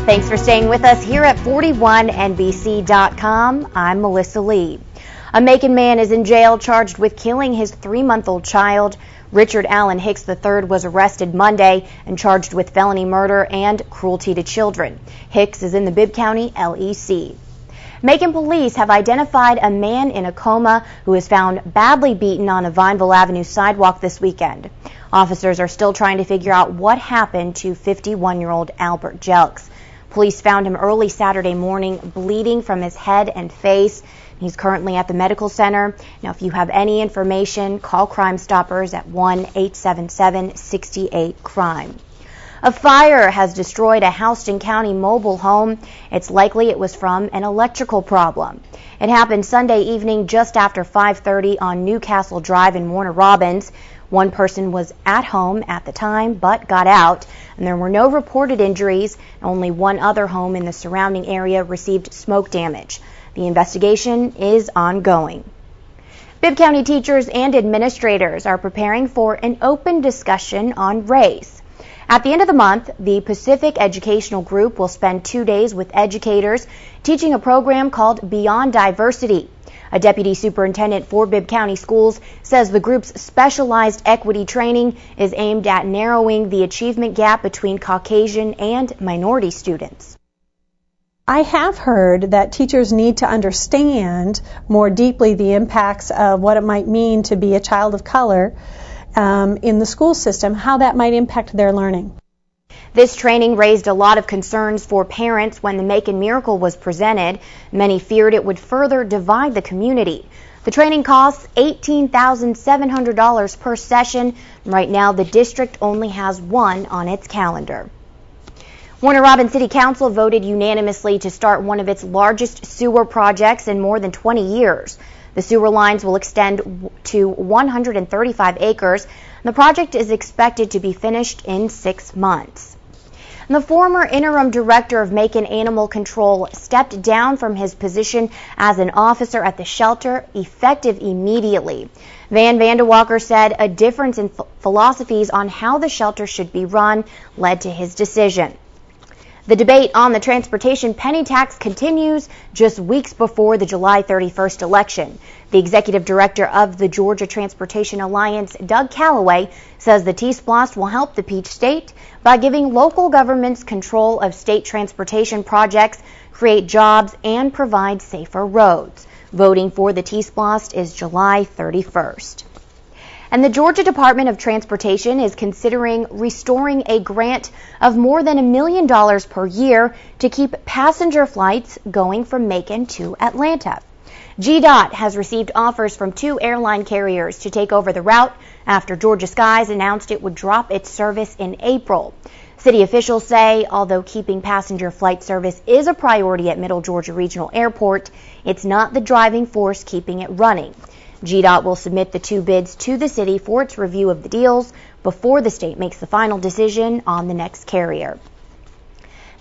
Thanks for staying with us here at 41NBC.com. I'm Melissa Lee. A Macon man is in jail charged with killing his 3-month-old child. Richard Allen Hicks III was arrested Monday and charged with felony murder and cruelty to children. Hicks is in the Bibb County LEC. Macon police have identified a man in a coma who was found badly beaten on a Vineville Avenue sidewalk this weekend. Officers are still trying to figure out what happened to 51-year-old Albert Jelks. Police found him early Saturday morning, bleeding from his head and face. He's currently at the medical center. Now, if you have any information, call Crime Stoppers at 1-877-68-CRIME. A fire has destroyed a Houston County mobile home. It's likely it was from an electrical problem. It happened Sunday evening just after 5:30 on Newcastle Drive in Warner Robins. One person was at home at the time but got out, and there were no reported injuries. Only one other home in the surrounding area received smoke damage. The investigation is ongoing. Bibb County teachers and administrators are preparing for an open discussion on race. At the end of the month, the Pacific Educational Group will spend 2 days with educators teaching a program called Beyond Diversity. A deputy superintendent for Bibb County Schools says the group's specialized equity training is aimed at narrowing the achievement gap between Caucasian and minority students. I have heard that teachers need to understand more deeply the impacts of what it might mean to be a child of color in the school system, how that might impact their learning. This training raised a lot of concerns for parents when the Macon Miracle was presented. Many feared it would further divide the community. The training costs $18,700 per session. Right now, the district only has one on its calendar. Warner Robins City Council voted unanimously to start one of its largest sewer projects in more than 20 years. The sewer lines will extend to 135 acres. The project is expected to be finished in 6 months. The former interim director of Macon Animal Control stepped down from his position as an officer at the shelter, effective immediately. Van Vandewalker said a difference in philosophies on how the shelter should be run led to his decision. The debate on the transportation penny tax continues just weeks before the July 31st election. The executive director of the Georgia Transportation Alliance, Doug Calloway, says the T-Splost will help the Peach State by giving local governments control of state transportation projects, create jobs, and provide safer roads. Voting for the T-Splost is July 31st. And the Georgia Department of Transportation is considering restoring a grant of more than $1 million per year to keep passenger flights going from Macon to Atlanta. GDOT has received offers from 2 airline carriers to take over the route after Georgia Skies announced it would drop its service in April. City officials say although keeping passenger flight service is a priority at Middle Georgia Regional Airport, it's not the driving force keeping it running. GDOT will submit the 2 bids to the city for its review of the deals before the state makes the final decision on the next carrier.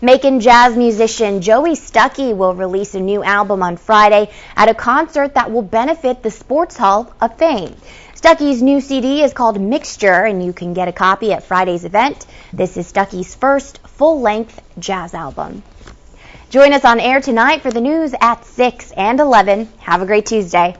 Macon jazz musician Joey Stuckey will release a new album on Friday at a concert that will benefit the Sports Hall of Fame. Stuckey's new CD is called Mixture, and you can get a copy at Friday's event. This is Stuckey's first full-length jazz album. Join us on air tonight for the news at 6 and 11. Have a great Tuesday.